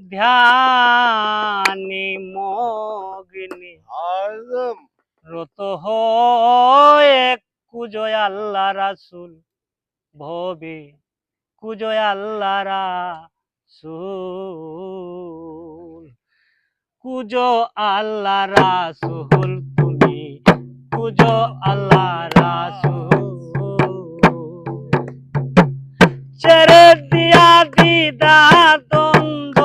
ধ্যানে মগ্নে আজম রত হয়ে কুজয় আল্লাহ রাসূল ভবে কুজয় আল্লাহ রাসূল কুজো আল্লাহ রাসূল তুমি কুজো আল্লাহ রাসূল ছেড়ে দিয়া দিদা দ্বন্দ্ব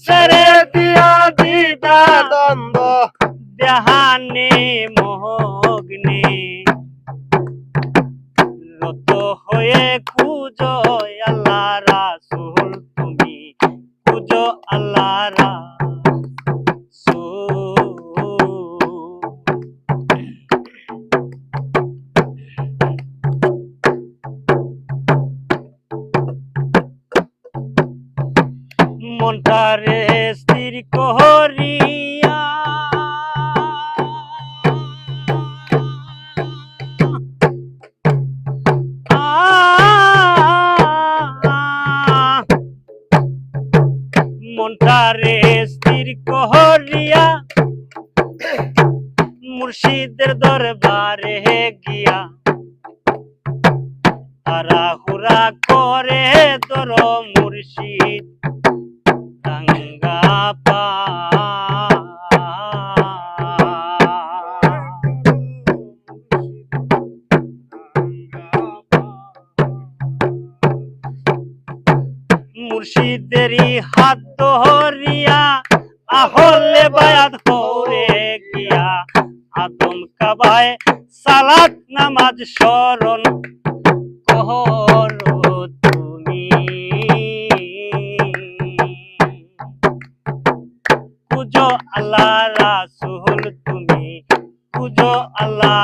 ছেড়ে দিয়া দিদা দ্বন্দ্ব ধ্যানে মগ্নে রত হয়ে খুঁজো আল্লাহ রাসূল তুমি খুঁজো আল্লাহ রাসূল মনটারে স্থির করিয়া মনটারে স্থির করিয়া মুর্শিদের দরবারে গিয়া তাড়াহুড়া করে তোর মুর্শিদ গঙ্গা পা মুর্শিদেরই হাত ধরিয়া আহলে বায়াত হরে গিয়া আদম কাবায় সালাত নামাজ স্মরণ করো তুমি কুজো আল্লাহ রাসূল তুমি কুজো আল্লাহ